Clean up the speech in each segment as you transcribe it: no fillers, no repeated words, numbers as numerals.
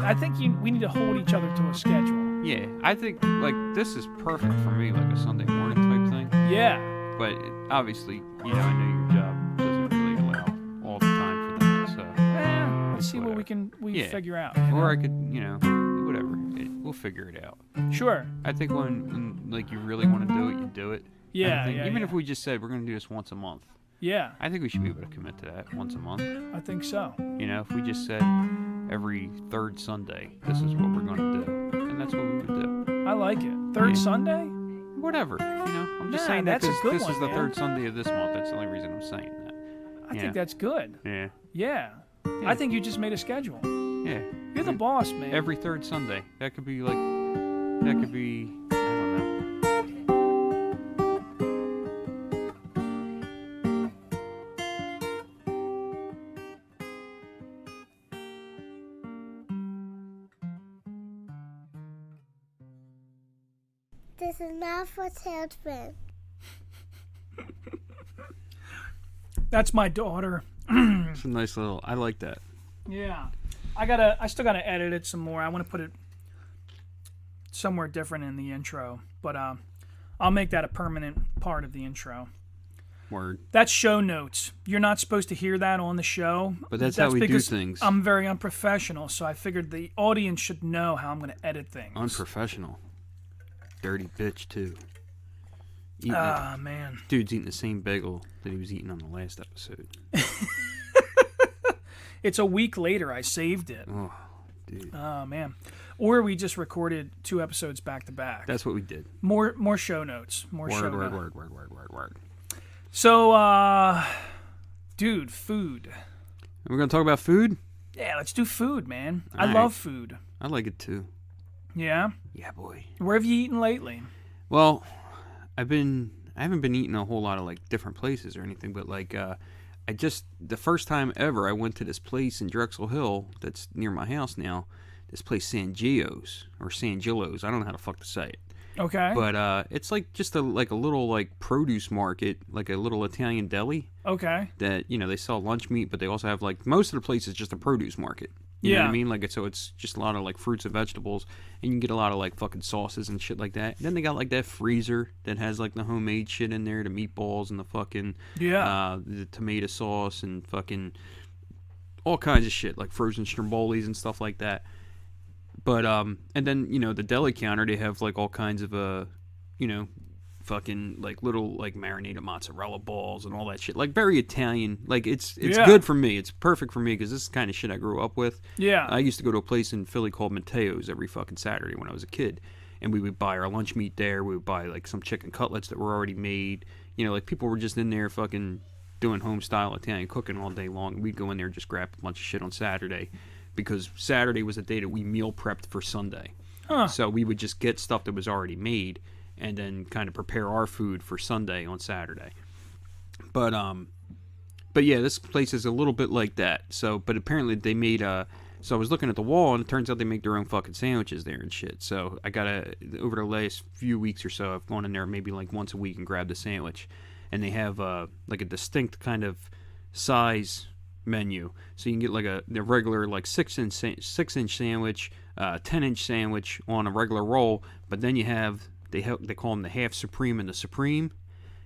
I think we need to hold each other to a schedule. Yeah, I think like this is perfect for me, like a Sunday morning type thing. Yeah. But obviously, I know your job doesn't really allow all the time for that. So let's see what we figure out. Or I could, whatever. We'll figure it out. Sure. I think when like you really want to do it, you do it. Yeah. Even if we just said we're going to do this once a month. Yeah. I think we should be able to commit to that once a month. I think so. If we just said every third Sunday, this is what we're going to do, and that's what we would do. I like it. Third Sunday? Whatever. I'm just saying that because this is the third Sunday of this month. That's the only reason I'm saying that. I think that's good. Yeah. Yeah. I think you just made a schedule. Yeah. You're the boss, man. Every third Sunday. That could be I don't know. This is not for children. That's my daughter. It's a nice little. I like that. Yeah, I still gotta edit it some more. I want to put it somewhere different in the intro, but I'll make that a permanent part of the intro. Word. That's show notes. You're not supposed to hear that on the show. But that's how we do things. I'm very unprofessional, so I figured the audience should know how I'm going to edit things. Unprofessional. Dirty bitch, too. Man. Dude's eating the same bagel that he was eating on the last episode. It's a week later. I saved it. Oh, dude. Oh, man. Or we just recorded 2 episodes back to back. That's what we did. More show notes. Word. So, dude, food. We're going to talk about food? Yeah, let's do food, man. I All right. love food. I like it, too. Yeah? Yeah, boy. Where have you eaten lately? Well, I haven't been eating a whole lot of, like, different places or anything, but, like, the first time ever I went to this place in Drexel Hill that's near my house now, this place Sangio's, or Sangillo's, I don't know how the fuck to say it. Okay. But it's like just a little like produce market, like a little Italian deli. Okay. That they sell lunch meat, but they also have like most of the place is just a produce market. You know what I mean? Like so it's just a lot of like fruits and vegetables, and you can get a lot of like fucking sauces and shit like that. And then they got like that freezer that has like the homemade shit in there, the meatballs and the fucking the tomato sauce and fucking all kinds of shit like frozen strombolis and stuff like that. But and then the deli counter, they have like all kinds of fucking like little like marinated mozzarella balls and all that shit, like very Italian. Like it's good for me. It's perfect for me because this is the kind of shit I grew up with. Yeah. I used to go to a place in Philly called Mateo's every fucking Saturday when I was a kid, and we would buy our lunch meat there. We would buy like some chicken cutlets that were already made. Like people were just in there fucking doing home style Italian cooking all day long. We'd go in there and just grab a bunch of shit on Saturday. Because Saturday was the day that we meal prepped for Sunday. Huh. So we would just get stuff that was already made and then kind of prepare our food for Sunday on Saturday. But yeah, this place is a little bit like that. So, but apparently they made so I was looking at the wall and it turns out they make their own fucking sandwiches there and shit. So I over the last few weeks or so, I've gone in there maybe like once a week and grabbed a sandwich. And they have like a distinct kind of size menu, so you can get like the regular like 6-inch sandwich, 10-inch sandwich on a regular roll, but then you have they call them the half supreme and the supreme,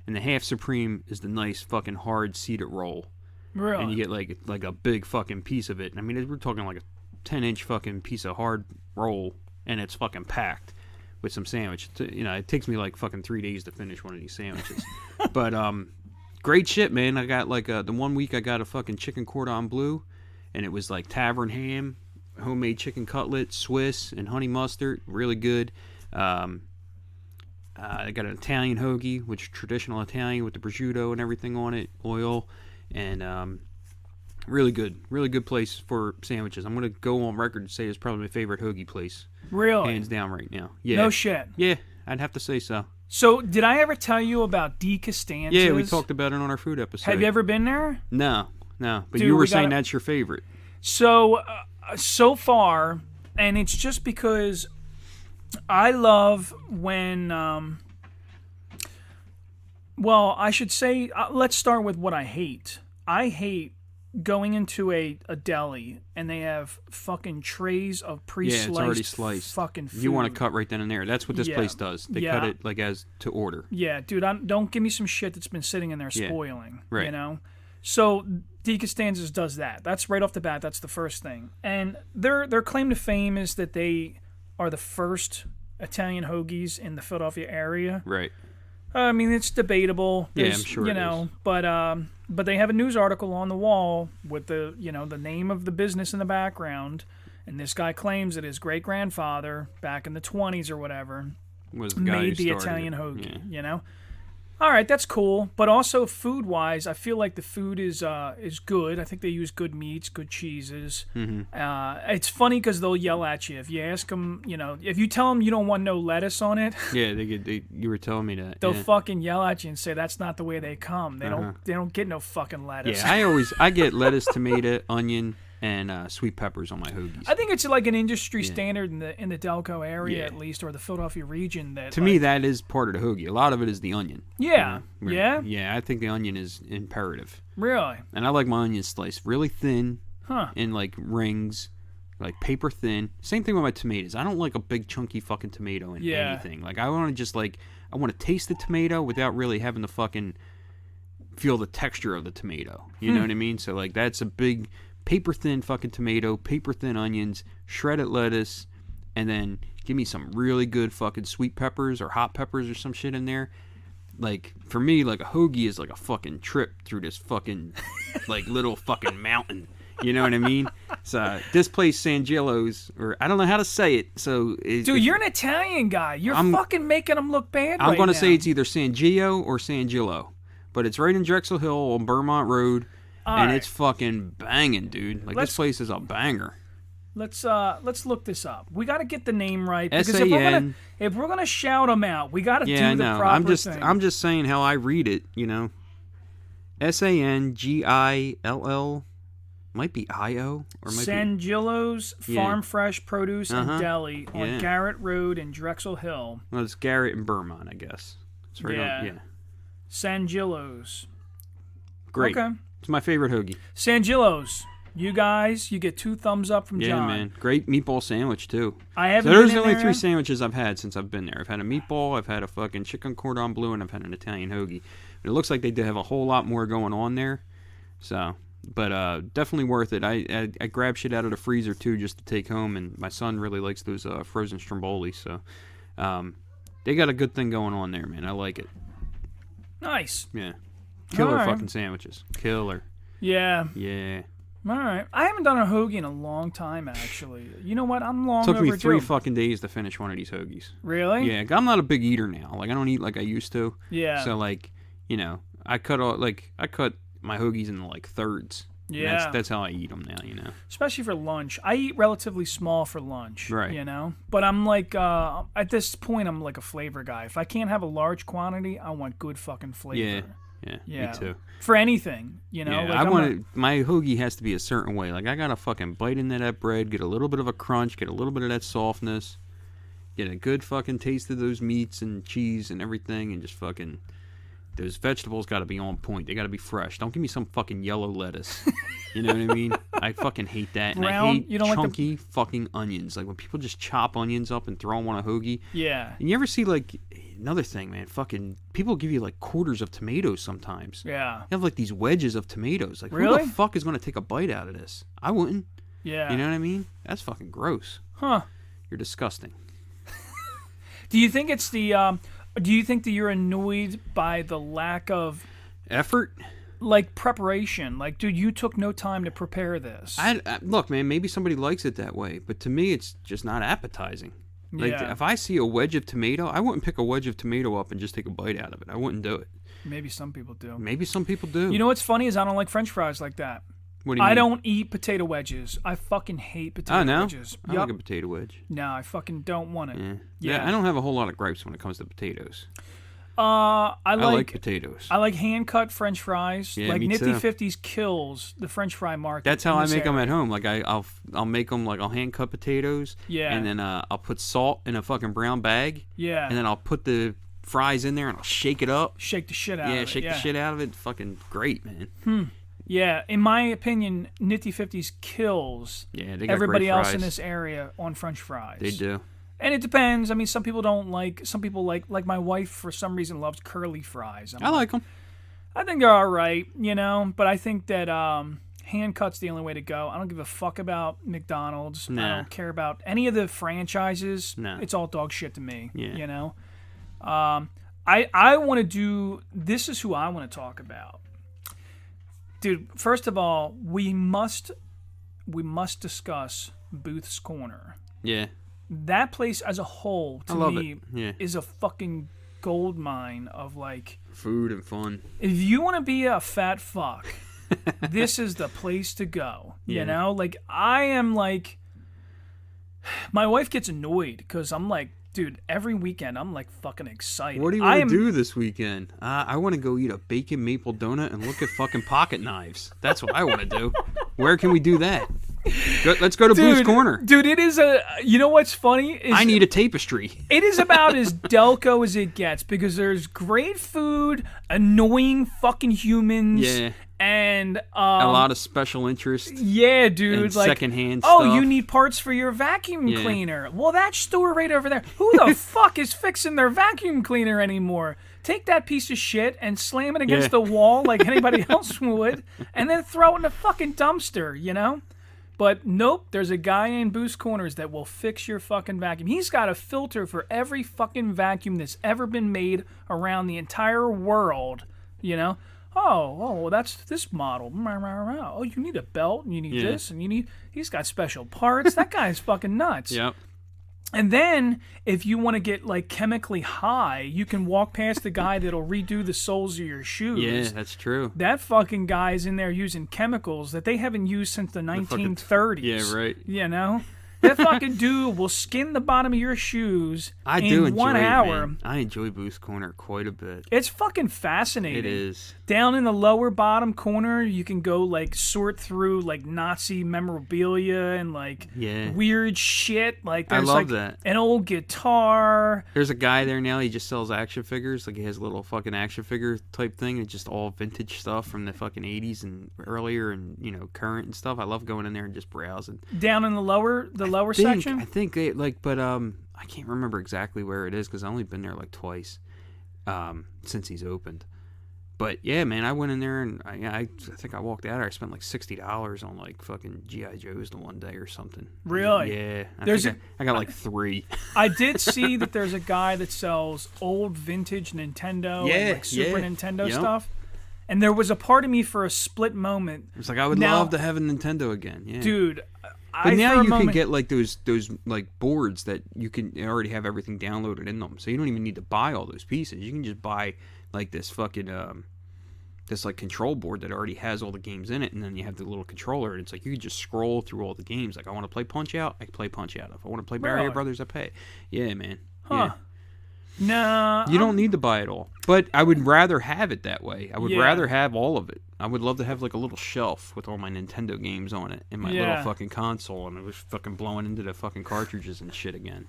and the half supreme is the nice fucking hard seeded roll. Really? And you get like a big fucking piece of it. I mean, we're talking like a 10-inch fucking piece of hard roll, and it's fucking packed with some sandwich. It takes me like fucking 3 days to finish one of these sandwiches. But great shit, man. I got like the one week I got a fucking chicken cordon bleu, and it was like tavern ham, homemade chicken cutlet, Swiss, and honey mustard. Really good. I got an Italian hoagie, which is traditional Italian with the prosciutto and everything on it, oil, and really good place for sandwiches. I'm gonna go on record to say it's probably my favorite hoagie place. Really? Hands down right now. Yeah. No shit. Yeah, I'd have to say so. So, did I ever tell you about D. Costanza's? Yeah, we talked about it on our food episode. Have you ever been there? No. But Dude, you were saying that's your favorite. So, so far, and it's just because I love when, well, I should say, let's start with what I hate. I hate going into a deli and they have fucking trays of pre-sliced Yeah, it's already sliced. fucking food. You want to cut right then and there. That's what this Yeah. place does. They Yeah. cut it like as to order. Yeah, dude, don't give me some shit that's been sitting in there Yeah. spoiling, Right. you know? So D. Costanza's does that. That's right off the bat. That's the first thing. And their claim to fame is that they are the first Italian hoagies in the Philadelphia area. Right. I mean, it's debatable. Yeah, I'm There's, sure you it know, but they have a news article on the wall with the the name of the business in the background, and this guy claims that his great grandfather back in the 20s or whatever Was the guy who made the started Italian it. hoagie. Yeah. You know, all right, that's cool. But also food wise, I feel like the food is good. I think they use good meats, good cheeses. Mm-hmm. It's funny because they'll yell at you if you ask them. If you tell them you don't want no lettuce on it. Yeah, you were telling me that. They'll yeah. fucking yell at you and say that's not the way they come. They don't get no fucking lettuce. Yeah, I get lettuce, tomato, onion, and sweet peppers on my hoagies. I think it's like an industry standard in the Delco area Yeah. at least, or the Philadelphia region. That To me, that is part of the hoagie. A lot of it is the onion. yeah, Where- yeah, Yeah, I think the onion is imperative. really, And I like my onions sliced really thin huh? in like rings, like paper thin. Same thing with my tomatoes. I don't like a big chunky fucking tomato in Yeah. anything. Like I want to just I want to taste the tomato without really having to fucking feel the texture of the tomato. You know what I mean? So like that's a big paper thin fucking tomato, paper thin onions, shredded lettuce, and then give me some really good fucking sweet peppers or hot peppers or some shit in there. Like for me, like a hoagie is like a fucking trip through this fucking like little fucking mountain. You know what I mean? So this place Sangilo's, or I don't know how to say it. So Dude, you're an Italian guy. You're fucking making them look bad. I'm right gonna now. say it's either Sangio or Sangillo, but it's right in Drexel Hill on Vermont Road, and right. it's fucking banging, dude. Like Let's- this place is a banger. Let's look this up. We got to get the name right because S-A-N. if we're gonna shout them out, we got to Yeah, I do the know. proper thing. I'm just saying how I read it. You know, Sangill. Might be I-O or might be Sangilo's Yeah. Farm Fresh Produce and Uh-huh. Deli on Yeah. Garrett Road in Drexel Hill. well, it's Garrett and Vermont, I guess. It's right Yeah. on. Yeah, Sangilo's. great. Okay. It's my favorite hoagie. Sangilo's. You guys, you get 2 thumbs up from Yeah, John. man. Great meatball sandwich too. I haven't So those been are the only in 3 there. sandwiches I've had since I've been there. I've had a meatball, I've had a fucking chicken cordon bleu, and I've had an Italian hoagie. But it looks like they do have a whole lot more going on there. So, but definitely worth it. I grab shit out of the freezer too just to take home, and my son really likes those frozen stromboli. So, they got a good thing going on there, man. I like it. Nice. Yeah, killer Alright. fucking sandwiches. Killer. Yeah. Yeah. All right. I haven't done a hoagie in a long time, actually. You know what? I'm long Took me overdue. 3 fucking days to finish one of these hoagies. Really? Yeah, I'm not a big eater now. Like I don't eat like I used to. Yeah. So like, I cut my hoagies into like thirds. And Yeah. That's how I eat them now. Especially for lunch. I eat relatively small for lunch. Right. You know? But I'm like, at this point, I'm like a flavor guy. If I can't have a large quantity, I want good fucking flavor. Yeah. Yeah. Me too. For anything, you know? Yeah, like I I'm want my hoagie has to be a certain way. Like I gotta fucking bite into that bread, get a little bit of a crunch, get a little bit of that softness, get a good fucking taste of those meats and cheese and everything, and just fucking those vegetables got to be on point. They got to be fresh. Don't give me some fucking yellow lettuce. You know what I mean? I fucking hate that. And I Brown? hate You don't like the- chunky fucking onions. Like when people just chop onions up and throw them on a hoagie. Yeah. And you ever see like another thing, man? Fucking people give you like quarters of tomatoes sometimes. Yeah. They have like these wedges of tomatoes. Like who Really? the fuck is going to take a bite out of this? I wouldn't. Yeah. You know what I mean? That's fucking gross. Huh. You're disgusting. Do you think it's the do you think that you're annoyed by the lack of Effort? like preparation? Like, dude, you took no time to prepare this. I look, man, maybe somebody likes it that way, but to me it's just not appetizing. Like Yeah. if I see a wedge of tomato, I wouldn't pick a wedge of tomato up and just take a bite out of it. I wouldn't do it. Maybe some people do. Maybe some people do. You know what's funny is I don't like French fries like that. What do you mean? I don't eat potato wedges. I fucking hate potato Oh no, wedges. I Yup. like a potato wedge. No, I fucking don't want it. Yeah. Yeah. I don't have a whole lot of gripes when it comes to potatoes. I I like like potatoes. I like hand cut French fries. Yeah, like me Nifty too. 50s kills the French fry market. That's how in I this make them area. at home. Like I'll make them like I'll hand cut potatoes. Yeah. And then I'll put salt in a fucking brown bag. Yeah. And then I'll put the fries in there and I'll shake it up. Shake the shit out of it. Yeah, shake the shit out of it. Fucking great, man. Yeah, in my opinion, Nifty 50s kills Yeah, they got everybody great else fries. in this area on French fries. They do. And it depends. I mean, some people don't like. Some people like my wife for some reason loves curly fries. I like them. I think they're all right, But I think that hand cut's the only way to go. I don't give a fuck about McDonald's. Nah. I don't care about any of the franchises. Nah. It's all dog shit to me. Yeah. I want to do. This is who I want to talk about, dude. First of all, we must discuss Booth's Corner. Yeah. That place as a whole, to I love me, it. Yeah. is a fucking gold mine of like. Food and fun. If you want to be a fat fuck, this is the place to go. Yeah. You know, like I am like, my wife gets annoyed because I'm like, dude, every weekend I'm like fucking excited. What do you want to do this weekend? I want to go eat a bacon maple donut and look at fucking pocket knives. That's what I want to do. Where can we do that? Let's go to Booth's Corner. Dude, it is a. You know what's funny? I need a tapestry. It is about as Delco as it gets because there's great food, annoying fucking humans, Yeah. and A lot of special interest. yeah, dude, and like secondhand oh, stuff. you need parts for your vacuum Yeah. cleaner. Well, that store right over there. Who the fuck is fixing their vacuum cleaner anymore? Take that piece of shit and slam it against Yeah. the wall like anybody else would, and then throw it in the fucking dumpster. But nope, there's a guy in Booth's Corners that will fix your fucking vacuum. He's got a filter for every fucking vacuum that's ever been made around the entire world. Well, that's this model. Oh, you need a belt, and you need Yeah. this, and he's got special parts. That guy's fucking nuts. Yep. And then, if you want to get like chemically high, you can walk past the guy that'll redo the soles of your shoes. Yeah, that's true. That fucking guy's in there using chemicals that they haven't used since the 1930s. Yeah, right. That fucking dude will skin the bottom of your shoes I in do enjoy 1 hour. it, man. I enjoy Booth's Corner quite a bit. It's fucking fascinating. It is. Down in the lower bottom corner, you can go like sort through like Nazi memorabilia and like Yeah. weird shit. Like I there's love like that. an old guitar. There's a guy there now. He just sells action figures. Like he has a little fucking action figure type thing. It's just all vintage stuff from the fucking 80s and earlier, and current and stuff. I love going in there and just browsing. Down in the lower section. I think they but I can't remember exactly where it is because I've only been there like twice since he's opened. But yeah, man, I went in there and I think I walked out there. I spent like $60 on like fucking GI Joes the one day or something. Really? Yeah. I got like 3. I did see that there's a guy that sells old vintage Nintendo and like Super Nintendo stuff. And there was a part of me for a split moment. It's like I would love to have a Nintendo again. Yeah. Dude, but now you can get like those like boards that you can already have everything downloaded in them, so you don't even need to buy all those pieces. You can just buy like this fucking this like control board that already has all the games in it, and then you have the little controller, and it's like you can just scroll through all the games. Like I want to play Punch Out, I can play Punch Out. If I want to play Mario Brothers, I pay. Yeah, man. Huh. Yeah. Nah. You don't need to buy it all, but I would rather have it that way. I would Yeah. rather have all of it. I would love to have like a little shelf with all my Nintendo games on it in my Yeah. little fucking console, and it was fucking blowing into the fucking cartridges and shit again.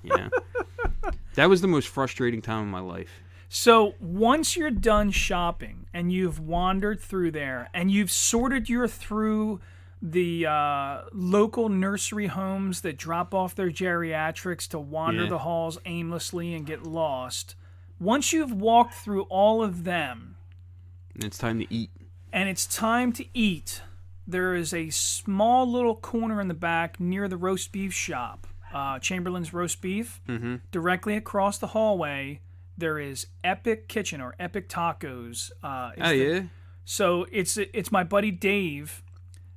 That was the most frustrating time of my life. So once you're done shopping and you've wandered through there and you've sorted through the local nursery homes that drop off their geriatrics to wander Yeah. the halls aimlessly and get lost, once you've walked through all of them And it's time to eat. and it's time to eat, there is a small little corner in the back near the roast beef shop, Chamberlain's Roast Beef. Mm-hmm. Directly across the hallway, there is Epic Kitchen or Epic Tacos. So it's my buddy Dave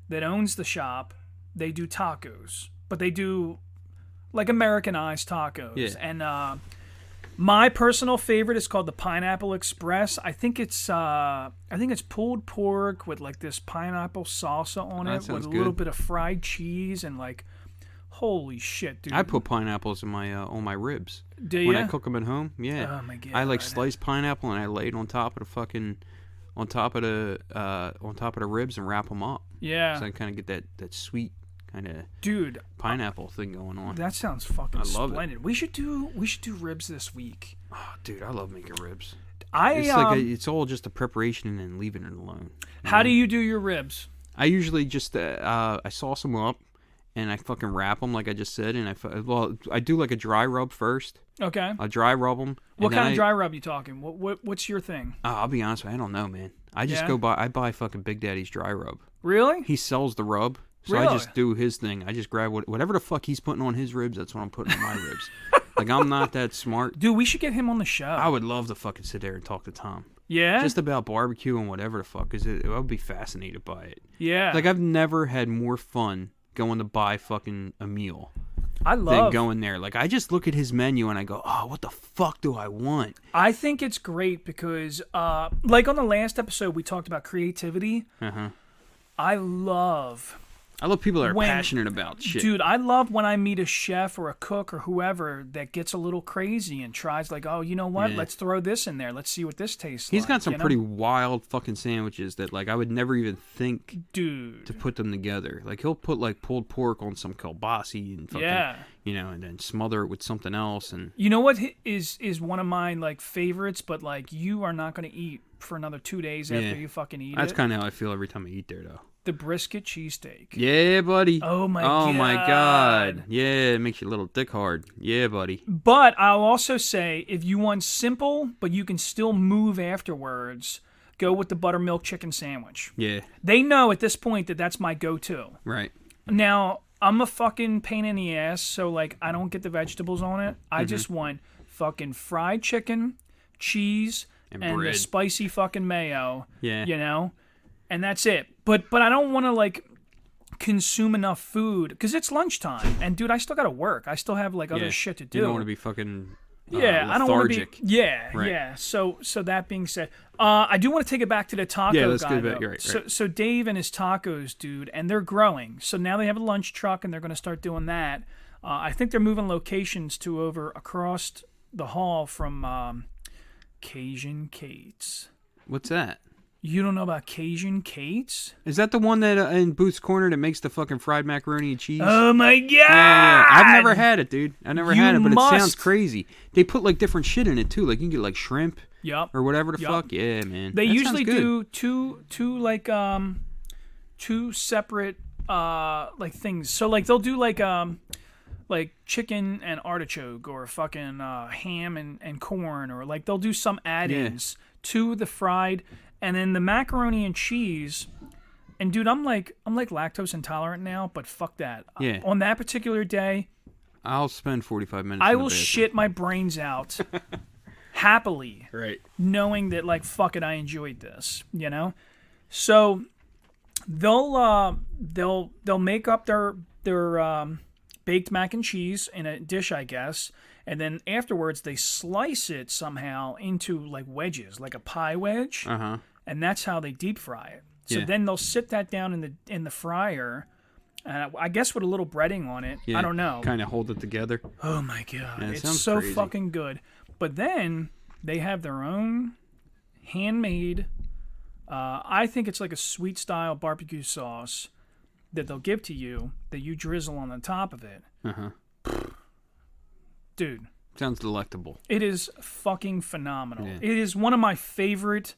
that owns the shop. They do tacos, but they do like Americanized tacos. Yeah. And my personal favorite is called the Pineapple Express. I think it's pulled pork with like this pineapple salsa on That it with sounds a little good. bit of fried cheese and like. Holy shit, dude! I put pineapples in my on my ribs Do when ya? I cook them at home. Yeah. Oh my god! I like sliced pineapple and I lay it on top of the fucking on top of the ribs and wrap them up. Yeah, So I kind of get that sweet kind of dude. pineapple thing going on. That sounds fucking I love it. splendid. We should do ribs this week. Oh, dude, I love making ribs. It's It's all just a preparation and then leaving it alone. How do you do your ribs? I usually just I sauce them up and I fucking wrap them like I just said, and I do like a dry rub first. Okay. I dry rub them. What kind of dry rub you talking? What's your thing? I'll be honest with you, I don't know, man. I just I buy fucking Big Daddy's dry rub. Really? He sells the rub, so Really? I just do his thing. I just grab whatever the fuck he's putting on his ribs, that's what I'm putting on my ribs. Like, I'm not that smart. Dude, we should get him on the show. I would love to fucking sit there and talk to Tom. Yeah? Just about barbecue and whatever the fuck, because I would be fascinated by it. Yeah. Like, I've never had more fun going to buy fucking a meal than going there. Like, I just look at his menu and I go, oh, what the fuck do I want? I think it's great because, like on the last episode, we talked about creativity. Uh-huh. I love people that are passionate about shit. Dude, I love when I meet a chef or a cook or whoever that gets a little crazy and tries like, oh, you know what? Yeah. Let's throw this in there. Let's see what this tastes like. He's got some pretty wild fucking sandwiches that, like, I would never even think to put them together. Like, he'll put, like, pulled pork on some kielbasi and fucking, you know, and then smother it with something else. And you know what is one of my, like, favorites, but, like, you are not going to eat for another 2 days after you fucking eat it. That's kind of how I feel every time I eat there, though. The brisket cheesesteak. Yeah, buddy. Oh my god. Oh my god. Yeah, it makes your little dick hard. Yeah, buddy. But I'll also say, if you want simple, but you can still move afterwards, go with the buttermilk chicken sandwich. Yeah. They know at this point that that's my go-to. Right. Now, I'm a fucking pain in the ass, so, like, I don't get the vegetables on it. I just want fucking fried chicken, cheese, and the spicy fucking mayo. Yeah. You know? And that's it. But I don't want to, like, consume enough food because it's lunchtime. And, dude, I still got to work. I still have, like, other shit to do. You don't want to be fucking lethargic. I don't want to be. Yeah, right. yeah. So that being said, I do want to take it back to the taco guy. Right. So Dave and his tacos, dude, and they're growing. So now they have a lunch truck, and they're going to start doing that. I think they're moving locations to over across the hall from Cajun Kate's. What's that? You don't know about Cajun Kate's? Is that the one that in Booth's Corner that makes the fucking fried macaroni and cheese? Oh my god! Yeah. I've never had it, dude. I never had it, but must. It sounds crazy. They put like different shit in it too. Like you can get like shrimp, or whatever the fuck. Yeah, man. They usually do two like two separate like things. So like they'll do like chicken and artichoke or fucking ham and corn, or like they'll do some add-ins to the fried. And then the macaroni and cheese, and dude, I'm like lactose intolerant now, but fuck that. Yeah. On that particular day, I'll spend 45 minutes. I will shit my brains out happily, right? Knowing that, like, fuck it, I enjoyed this, you know. So they'll make up their baked mac and cheese in a dish, I guess. And then afterwards, they slice it somehow into like wedges, like a pie wedge, and that's how they deep fry it. So then they'll sit that down in the fryer, I guess with a little breading on it. I don't know. Kind of hold it together. Oh my god, Yeah, it's so crazy. fucking good. But then they have their own handmade. I think it's like a sweet style barbecue sauce that they'll give to you that you drizzle on the top of it. Dude. Sounds delectable. It is fucking phenomenal. Yeah. It is one of my favorite,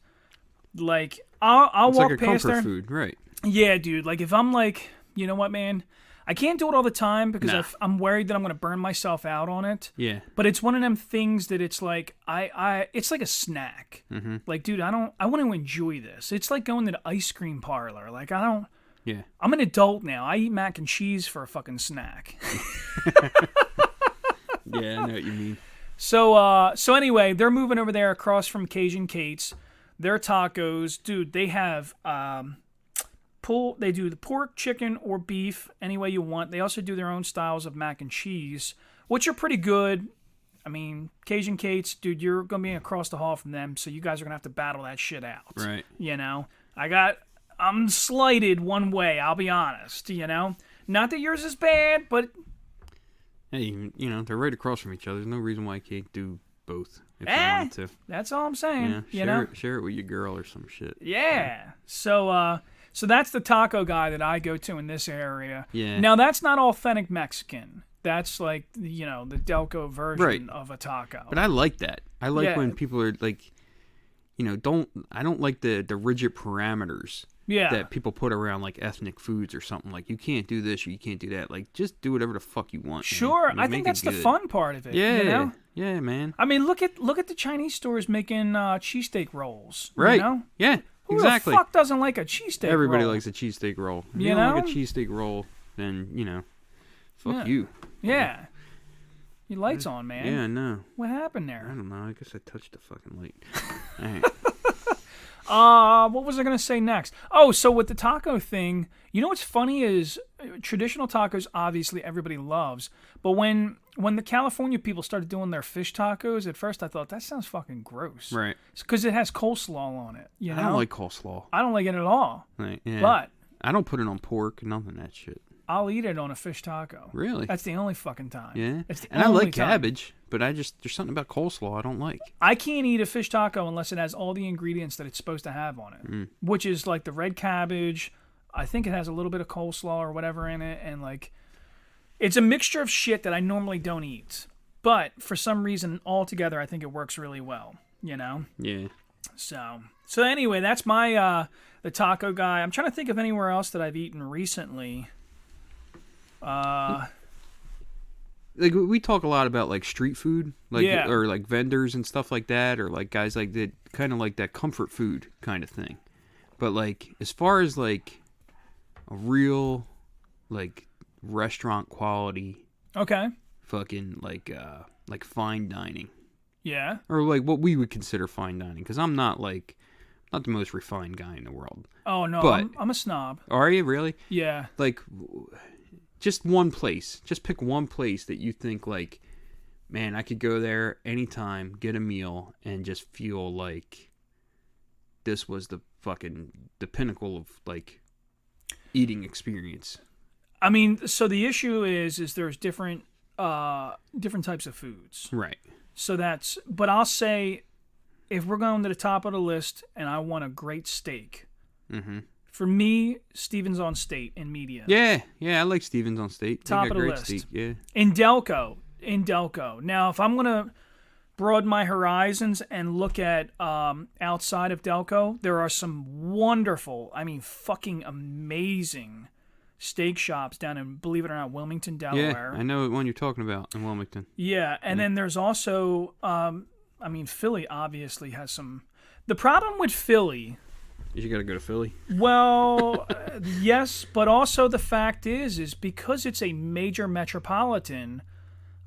like, I'll it's walk like a past comfort there. food, right? Yeah, dude. Like, if I'm like, you know what, man? I can't do it all the time because I'm worried that I'm going to burn myself out on it. Yeah. But it's one of them things that it's like, it's like a snack. Like, dude, I want to enjoy this. It's like going to the ice cream parlor. Like, I'm an adult now. I eat mac and cheese for a fucking snack. Yeah, I know what you mean. So anyway, they're moving over there across from Cajun Kate's. Their tacos, dude, they have they do the pork, chicken, or beef, any way you want. They also do their own styles of mac and cheese, which are pretty good. I mean, Cajun Kate's, dude, you're going to be across the hall from them, so you guys are going to have to battle that shit out. Right. You know? I'm slighted one way, I'll be honest, you know? Not that yours is bad, but... Hey, you know, they're right across from each other. There's no reason why I can't do both if you wanted to. That's all I'm saying. Yeah, share it with your girl or some shit. Yeah. So that's the taco guy that I go to in this area. Yeah. Now, that's not authentic Mexican. That's like, you know, the Delco version of a taco. But I like that. I like when people are like, you know, I don't like the rigid parameters Yeah. that people put around like ethnic foods or something. Like, you can't do this or you can't do that. Like, just do whatever the fuck you want. Sure, Man. I think that's the fun part of it. Yeah, you know? yeah, man. I mean, look at the Chinese stores making cheesesteak rolls. Right? You know? Yeah, Who exactly. the fuck doesn't like a cheesesteak? Everybody roll? likes a cheesesteak roll. If You you don't like know? a cheesesteak roll, then fuck Yeah. you. Yeah. Your light's on, man. Yeah, I know. What happened I there? don't know. I guess I touched the fucking light. All right. What was I gonna say next? Oh, so with the taco thing, you know what's funny is traditional tacos. Obviously, everybody loves, but when the California people started doing their fish tacos, at first I thought that sounds fucking gross. Right. Because it has coleslaw on it. You know. I don't like coleslaw. I don't like it at all. Like, yeah. But I don't put it on pork. Nothing of that shit. I'll eat it on a fish taco. Really? That's the only fucking time. Yeah. It's the And I only like time. cabbage, but there's something about coleslaw I don't like. I can't eat a fish taco unless it has all the ingredients that it's supposed to have on it, which is like the red cabbage. I think it has a little bit of coleslaw or whatever in it, and like it's a mixture of shit that I normally don't eat. But for some reason, altogether, I think it works really well. You know. Yeah. So anyway, that's my the taco guy. I'm trying to think of anywhere else that I've eaten recently. Like, we talk a lot about like street food, like Yeah. or like vendors and stuff like that, or like guys like that, kind of like that comfort food kind of thing. But like, as far as like a real like restaurant quality, Okay. fucking like fine dining, Yeah. or like what we would consider fine dining, because I'm not the most refined guy in the world. Oh no, But- I'm a snob. Are you really? Yeah. Like, just one place. Just pick one place that you think like, man, I could go there anytime, get a meal, and just feel like this was the pinnacle of like eating experience. I mean, so the issue is there's different types of foods. Right. So but I'll say, if we're going to the top of the list and I want a great steak, for me, Stevens on State in medium. Yeah, I like Stevens on State. They Top got of the great list. steak, yeah. In Delco. Now, if I'm going to broaden my horizons and look at outside of Delco, there are some wonderful, I mean, fucking amazing steak shops down in, believe it or not, Wilmington, Delaware. Yeah, I know the one you're talking about in Wilmington. Yeah, and then there's also, I mean, Philly obviously has some. The problem with Philly, You got to go to Philly. well, yes, but also the fact is because it's a major metropolitan,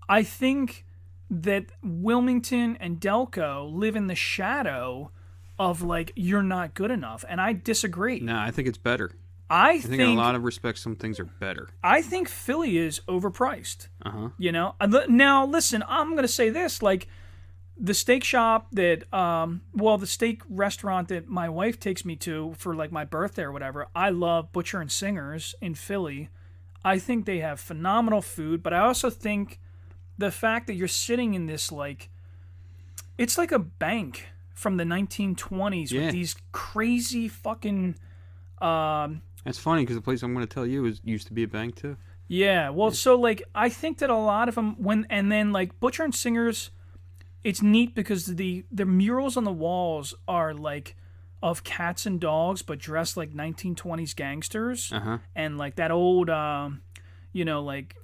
I think that Wilmington and Delco live in the shadow of like, you're not good enough, and I disagree. No, I think it's better. I I think in a lot of respects, some things are better. I think Philly is overpriced. Uh-huh. You know? Now, listen, I'm going to say this. Like, the steak shop that, the steak restaurant that my wife takes me to for, like, my birthday or whatever, I love Butcher and Singer's in Philly. I think they have phenomenal food, but I also think the fact that you're sitting in this, like, it's like a bank from the 1920s Yeah. with these crazy fucking... That's funny because the place I'm going to tell you used to be a bank too. Yeah, well, so like I think that a lot of them like Butcher and Singer's, it's neat because the murals on the walls are like of cats and dogs, but dressed like 1920s gangsters, and like that old, like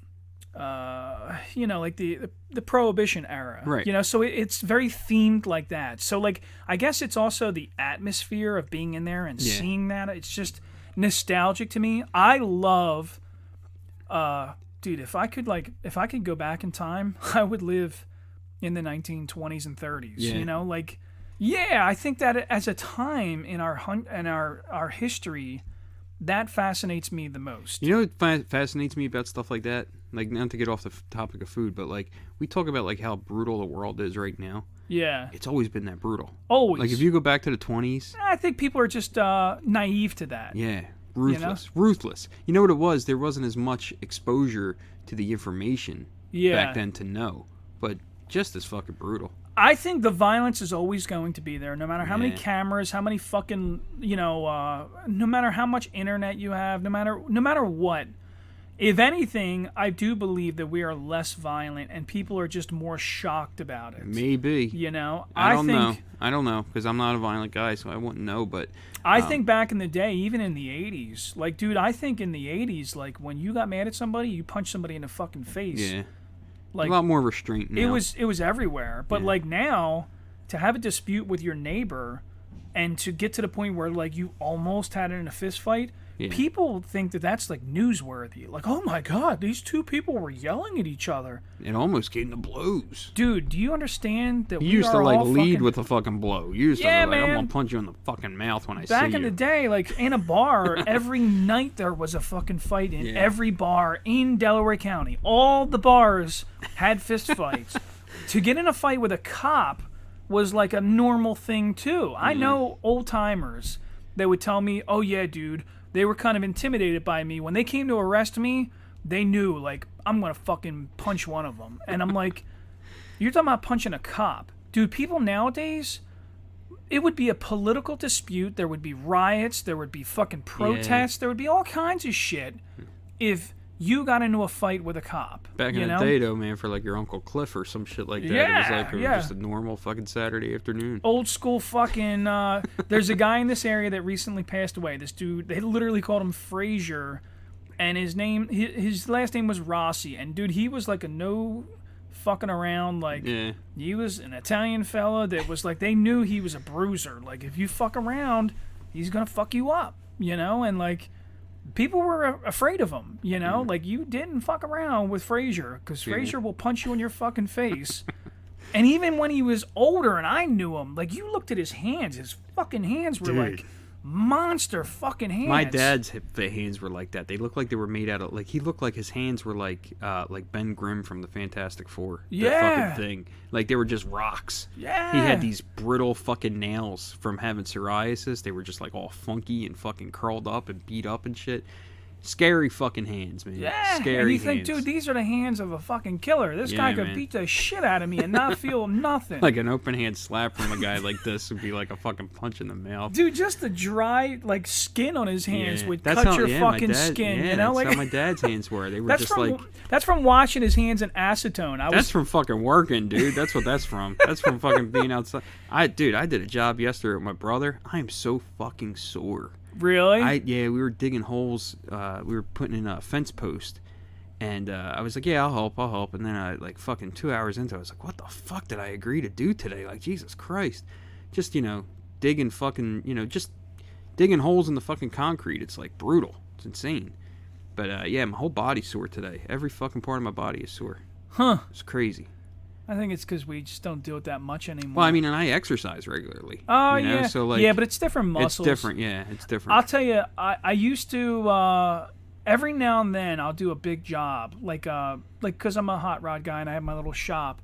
the Prohibition era, Right. You know, so it's very themed like that. So like I guess it's also the atmosphere of being in there and seeing that. It's just nostalgic to me. I love, dude. If I could go back in time, I would live in the 1920s and 30s. Yeah. You know, like, yeah, I think that as a time in our history, that fascinates me the most. You know what fascinates me about stuff like that? Like, not to get off the topic of food, but like we talk about like how brutal the world is right now. Yeah, It's always been that brutal. always. Like if you go back to the 20s, I think people are just naive to that. yeah, ruthless. You know what it was? There wasn't as much exposure to the information back then to know, but just as fucking brutal. I think the violence is always going to be there, no matter how many Yeah. cameras, how many fucking, no matter how much internet you have, no matter what. If anything, I do believe that we are less violent and people are just more shocked about it. Maybe. You know? I don't know. I don't know, because I'm not a violent guy, so I wouldn't know, but... I think back in the day, even in the 80s, like, dude, I think in the 80s, like, when you got mad at somebody, you punched somebody in the fucking face. Yeah. Like, a lot more restraint now. It was everywhere. But, like, now, to have a dispute with your neighbor and to get to the point where, like, you almost had it in a fist fight... Yeah. People think that that's like newsworthy. Like, oh my God, these two people were yelling at each other. It almost came to blows. Dude, do you understand that you we used to like lead fucking... with a fucking blow. You used to be like, I'm gonna punch you in the fucking mouth when I see you. Back in the day, like in a bar, every night there was a fucking fight in every bar in Delaware County. All the bars had fist fights. To get in a fight with a cop was like a normal thing too. I know old timers that would tell me, oh yeah, dude, they were kind of intimidated by me. When they came to arrest me, they knew, like, I'm going to fucking punch one of them. And I'm like, you're talking about punching a cop. Dude, people nowadays, it would be a political dispute. There would be riots. There would be fucking protests. There would be all kinds of shit if you got into a fight with a cop. Back in the day, though, man, for like your Uncle Cliff or some shit like that, it was just a normal fucking Saturday afternoon. Old school fucking, there's a guy in this area that recently passed away. This dude, they literally called him Frazier, and his last name was Rossi, and dude, he was like a no fucking around, like, he was an Italian fella that was like, they knew he was a bruiser. Like, if you fuck around, he's gonna fuck you up, you know, and like, people were afraid of him, you know? Like, you didn't fuck around with Frazier, because Frazier will punch you in your fucking face. And even when he was older and I knew him, like, you looked at his hands. His fucking hands were, like, monster fucking hands. My dad's hands were like that. They looked like they were made out of, like, he looked like his hands were like Ben Grimm from the Fantastic Four. That fucking thing. Like, they were just rocks. Yeah. He had these brittle fucking nails from having psoriasis. They were just, like, all funky and fucking curled up and beat up and shit. Scary fucking hands, man. Yeah, scary and you think, hands. dude, these are the hands of a fucking killer. This guy could beat the shit out of me and not feel nothing. Like an open hand slap from a guy like this would be like a fucking punch in the mouth. Dude, just the dry, like, skin on his hands would cut your fucking skin. You know, that's how my dad's hands were. They were just that's from washing his hands in acetone. That's from fucking working, dude. That's what that's from. That's from fucking being outside. I did a job yesterday with my brother. I am so fucking sore. Really? We were digging holes. We were putting in a fence post, and I was like, "Yeah, I'll help." And then I, like, fucking 2 hours into it, I was like, "What the fuck did I agree to do today? Like, Jesus Christ, just digging fucking just digging holes in the fucking concrete. It's like brutal. It's insane." But my whole body's sore today. Every fucking part of my body is sore. Huh? It's crazy. I think it's because we just don't do it that much anymore. Well, I mean, and I exercise regularly. Oh, yeah. So, like, yeah, but it's different muscles. It's different, yeah. It's different. I'll tell you, I used to, every now and then, I'll do a big job. Like, because I'm a hot rod guy and I have my little shop.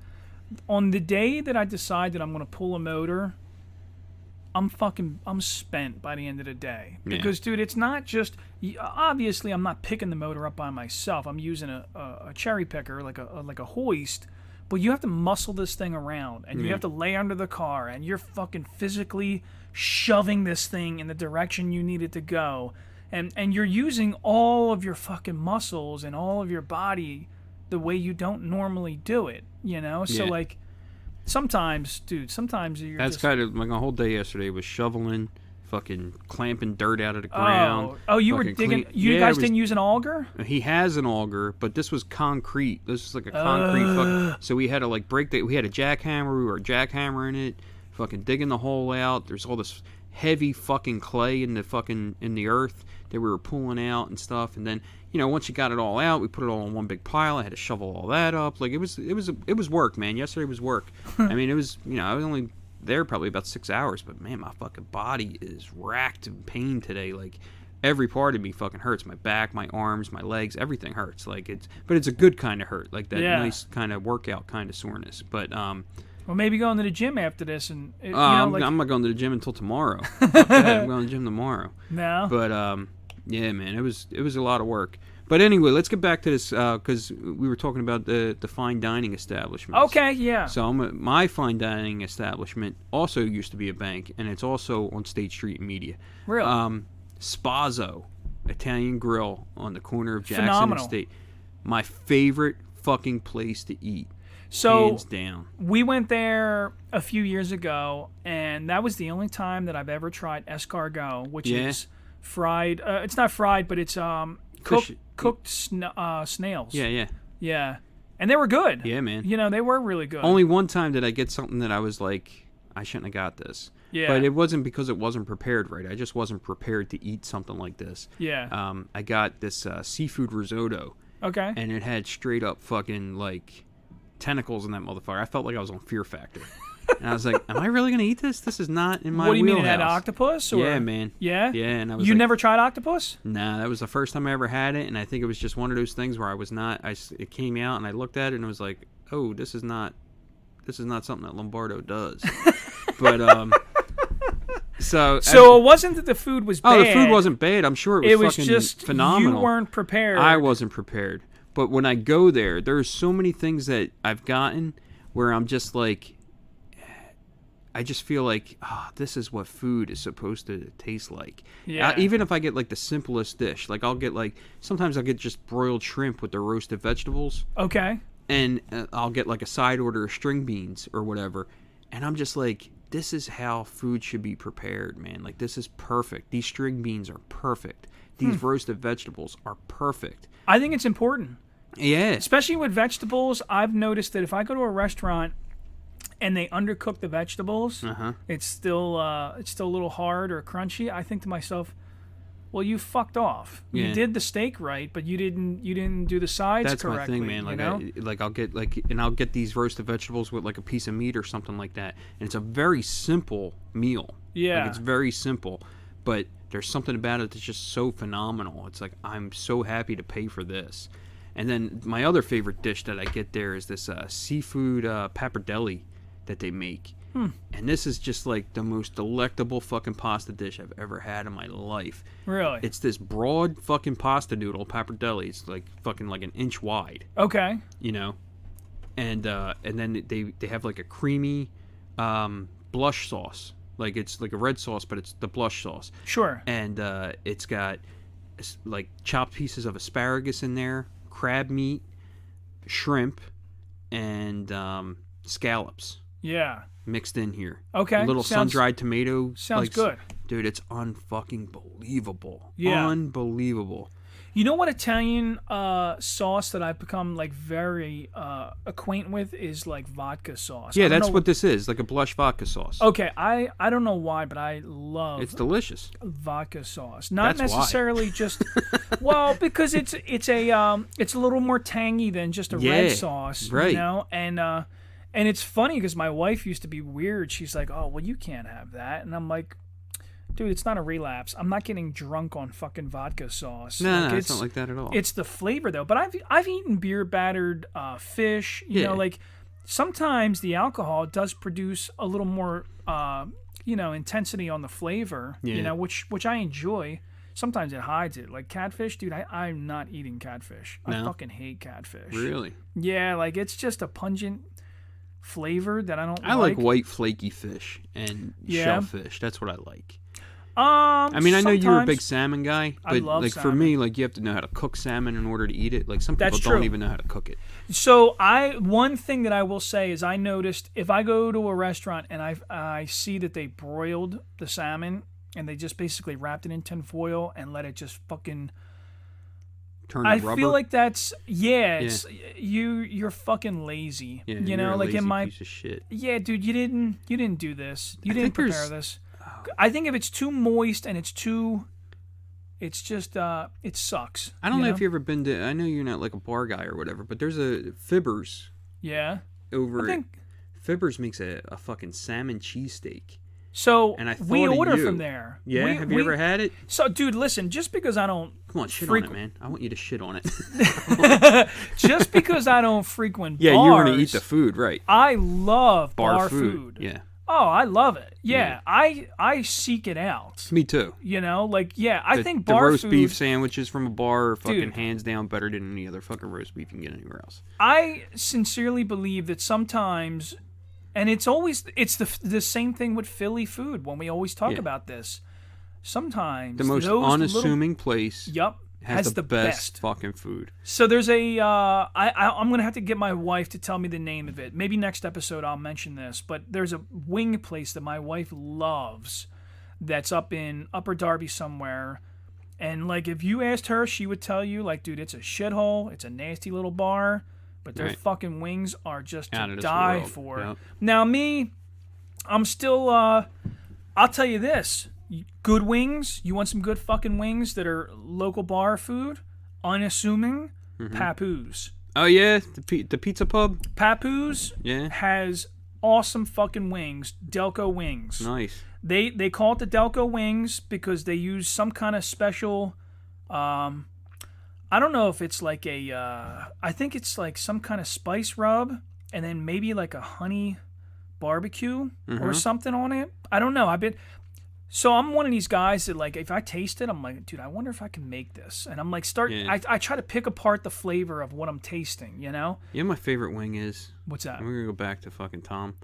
On the day that I decide that I'm going to pull a motor, I'm spent by the end of the day. Because, dude, it's not just, obviously, I'm not picking the motor up by myself. I'm using a cherry picker, like a hoist. But you have to muscle this thing around, and you have to lay under the car, and you're fucking physically shoving this thing in the direction you need it to go. And you're using all of your fucking muscles and all of your body the way you don't normally do it, you know? So, like, sometimes you're That's kind of, like, a whole day yesterday was shoveling, fucking clamping dirt out of the ground. Oh, you were digging. You guys didn't use an auger? He has an auger, but this was concrete. This was like a concrete fucking. So we had to, like, we had a jackhammer. We were jackhammering it, fucking digging the hole out. There's all this heavy fucking clay in the earth that we were pulling out and stuff. And then, once you got it all out, we put it all in one big pile. I had to shovel all that up. Like, it was work, man. Yesterday was work. I mean, it was, I was only there probably about 6 hours, but man, my fucking body is racked in pain today. Like, every part of me fucking hurts. My back, my arms, my legs, everything hurts. Like, but it's a good kind of hurt, like that nice kind of workout kind of soreness. But well, maybe going to the gym after this, and I'm not going to the gym until tomorrow. I'm going to the gym tomorrow. No. But yeah, man, it was a lot of work. But anyway, let's get back to this, because we were talking about the fine dining establishments. Okay, yeah. So my fine dining establishment also used to be a bank, and it's also on State Street in Media. Really? Spazo. Italian Grill on the corner of Jackson Phenomenal. and State. My favorite fucking place to eat. So Hands down. we went there a few years ago, and that was the only time that I've ever tried escargot, which Yeah. is fried. It's not fried, but it's cooked snails. Yeah. Yeah, and they were good. Yeah, man. You know, they were really good. Only one time did I get something that I was like, I shouldn't have got this. Yeah. But it wasn't because it wasn't prepared right. I just wasn't prepared to eat something like this. Yeah. I got this seafood risotto, Okay. and it had straight up fucking like tentacles in that motherfucker. I felt like I was on Fear Factor. And I was like, am I really going to eat this? This is not in my What do you mean? It wheelhouse. had octopus? Or? Yeah, man. Yeah? Yeah, and I was You like, never tried octopus? nah, that was the first time I ever had it, and I think it was just one of those things where I was not. It came out, and I looked at it, and I was like, oh, this is not something that Lombardo does. But so it wasn't that the food was bad. oh, the food wasn't bad. I'm sure It it was was fucking just phenomenal. you weren't prepared. I wasn't prepared. But when I go there's so many things that I've gotten where I'm just like, I just feel like, this is what food is supposed to taste like. Yeah. Even if I get like the simplest dish, like sometimes I'll get just broiled shrimp with the roasted vegetables, Okay. and I'll get like a side order of string beans or whatever, and I'm just like, this is how food should be prepared, man. Like, this is perfect. These string beans are perfect. These roasted vegetables are perfect. I think it's important. Yeah. Especially with vegetables, I've noticed that if I go to a restaurant and they undercook the vegetables, it's still a little hard or crunchy. I think to myself, well, you fucked off. Yeah. You did the steak right, but you didn't do the sides That's correctly. my thing, man. You know? I'll get these roasted vegetables with like a piece of meat or something like that, and it's a very simple meal. Yeah. Like, it's very simple, but there's something about it that's just so phenomenal. It's like, I'm so happy to pay for this. And then my other favorite dish that I get there is this seafood pappardelle that they make. And this is just like the most delectable fucking pasta dish I've ever had in my life. Really? It's this broad fucking pasta noodle, pappardelle. It's like fucking like an inch wide, Okay. you know? And then they have like a creamy blush sauce. Like, it's like a red sauce, but it's the blush sauce. Sure. And it's got like chopped pieces of asparagus in there, crab meat, shrimp, and scallops Yeah. mixed in here. Okay. A little sun-dried tomato. Sounds good. Dude, it's unfucking believable. Yeah. Unbelievable. You know what Italian sauce that I've become like very acquainted with is like vodka sauce. Yeah, I don't that's know- what this is, like a blush vodka sauce. Okay, I don't know why, but I love It's delicious. vodka sauce. Not That's why. necessarily just well, because it's a little more tangy than just a Yeah, red sauce, right. you know? And it's funny because my wife used to be weird. She's like, "Oh, well, you can't have that," and I'm like, dude, it's not a relapse. I'm not getting drunk on fucking vodka sauce. No, it's not like that at all. It's the flavor though. But I've eaten beer battered fish. You know, like sometimes the alcohol does produce a little more intensity on the flavor. Yeah. You know, which I enjoy. Sometimes it hides it. Like catfish, dude. I'm not eating catfish. I No? fucking hate catfish. Really? Yeah, like it's just a pungent flavor that I don't. I like white flaky fish and Yeah. shellfish. That's what I like. I I mean, I know you're a big salmon guy, I but love like for me, like you have to know how to cook salmon in order to eat it. Like some people That's don't true. even know how to cook it. So one thing that I will say is I noticed if I go to a restaurant and I see that they broiled the salmon and they just basically wrapped it in tin foil and let it just fucking. Turn I to rubber. feel like that's it's, you're fucking lazy. yeah, you you're know, a like lazy in my piece of shit. yeah, dude, you didn't do this. You I didn't think there's- prepare this. I think if it's too moist and it's just it sucks. I don't know know if you've ever been to. I know you're not like a bar guy or whatever, but there's a Fibbers Yeah. over. I think Fibbers makes a fucking salmon cheesesteak. so. And I we thought of order you. from there. Yeah, We- have you we- ever had it? So, dude, listen. Just because I don't Come on, shit on frequent- it, man. I want you to shit on it. just because I don't frequent Yeah, bars, you want to eat the food, right? I love Bar food. Yeah, Oh, I love it. Yeah. Yeah, I seek it out. me too. You know, like I The- think the bar roast food. beef sandwiches from a bar are fucking Dude. hands down better than any other fucking roast beef you can get anywhere else. I sincerely believe that sometimes, and it's the same thing with Philly food when we always talk Yeah. about this. sometimes The most those unassuming place Yup. has the best fucking food. So there's I'm going to have to get my wife to tell me the name of it. Maybe next episode I'll mention this, but there's a wing place that my wife loves that's up in Upper Darby somewhere. And, like, if you asked her, she would tell you, like, dude, it's a shithole. It's a nasty little bar, but their fucking wings are just to die for. Yep. Now, me, I'm still, I'll tell you this. Good wings. You want some good fucking wings that are local bar food? Unassuming? Papoose. Oh, yeah? The pizza pub? Papoose has awesome fucking wings. Delco wings. Nice. They call it the Delco wings because they use some kind of special... I don't know if it's like a... I think it's like some kind of spice rub and then maybe like a honey barbecue or something on it. I don't know. So I'm one of these guys that, like, if I taste it, I'm like, dude, I wonder if I can make this. And I'm like, I try to pick apart the flavor of what I'm tasting, you know? You know my favorite wing is? What's that? We're going to go back to fucking Tom.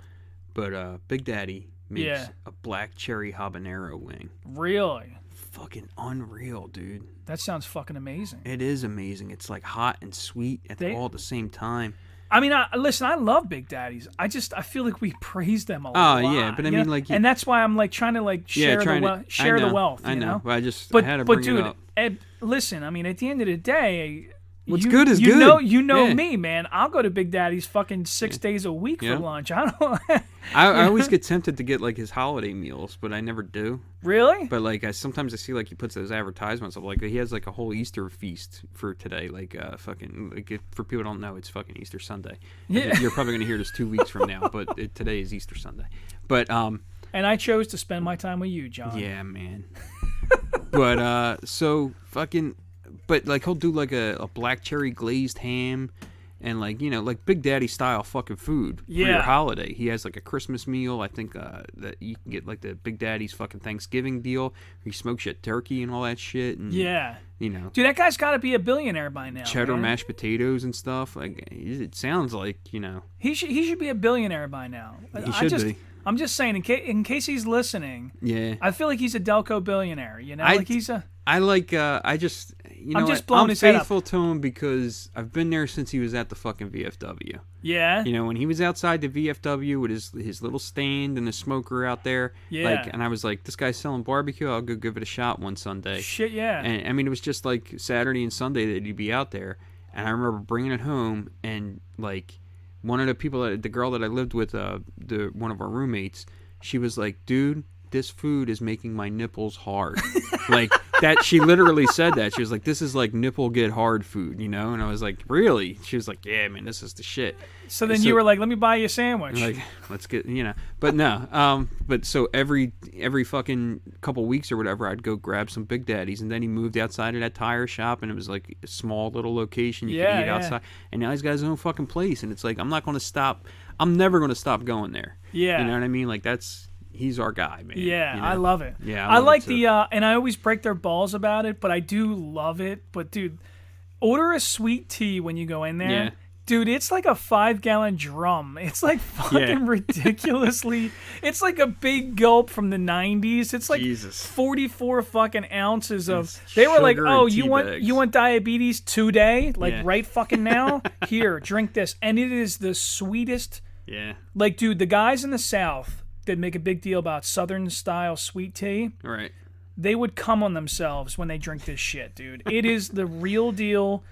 But Big Daddy makes a black cherry habanero wing. Really? Fucking unreal, dude. That sounds fucking amazing. It is amazing. It's like hot and sweet all at the same time. I mean, listen, I love Big Daddies. I feel like we praise them a lot. Oh, yeah, but I mean, know? like... And that's why I'm, like, trying to, like, share the wealth, I know, but I had to but bring dude, it up. Ed, listen, I mean, at the end of the day... What's good is good. You know me, man. I'll go to Big Daddy's fucking 6 days a week for lunch. I don't... I always get tempted to get, like, his holiday meals, but I never do. Really? But, like, sometimes I see, like, he puts those advertisements of, like, he has, like, a whole Easter feast for today. Like, fucking... Like, for people who don't know, it's fucking Easter Sunday. Yeah. You're probably going to hear this 2 weeks from now, but today is Easter Sunday. But, And I chose to spend my time with you, John. Yeah, man. But, so, fucking... But, like, he'll do, like, a black cherry glazed ham and, like, you know, like Big Daddy style fucking food for your holiday. He has, like, a Christmas meal. I think that you can get, like, the Big Daddy's fucking Thanksgiving deal. He smokes shit turkey and all that shit. And, you know. Dude, that guy's got to be a billionaire by now. Cheddar man. mashed potatoes and stuff. Like, it sounds like, you know. He should be a billionaire by now. He should be. I'm just saying, in case he's listening, yeah, I feel like he's a Delco billionaire, you know? I'm faithful to him because I've been there since he was at the fucking VFW. Yeah. You know, when he was outside the VFW with his little stand and the smoker out there. Yeah. Like, and I was like, this guy's selling barbecue. I'll go give it a shot one Sunday. Shit, yeah. And I mean, it was just like Saturday and Sunday that he'd be out there. And I remember bringing it home and, like, one of the people, the girl that I lived with, one of our roommates, she was like, dude, this food is making my nipples hard. Like, that, she literally said that. She was like, this is like nipple get hard food, you know? And I was like, really? She was like, yeah, man, this is the shit. So then you were like, let me buy you a sandwich. Like, let's get, you know. But no, but so every fucking couple weeks or whatever, I'd go grab some Big Daddies. And then he moved outside of that tire shop, and it was like a small little location you could eat outside. And now he's got his own fucking place. And it's like, I'm never going to stop going there. Yeah. You know what I mean? Like, he's our guy, man. Yeah, you know? I love it. Yeah, I like and I always break their balls about it, but I do love it. But dude, order a sweet tea when you go in there. Yeah. Dude, it's like a 5-gallon drum. It's like fucking ridiculously. It's like a big gulp from the 90s. It's like 44 fucking ounces of. They were like, "Oh, you want diabetes today? Like right fucking now? Here, drink this." And it is the sweetest. Yeah. Like, dude, the guys in the South that make a big deal about Southern style sweet tea. Right. They would come on themselves when they drink this shit, dude. It is the real deal.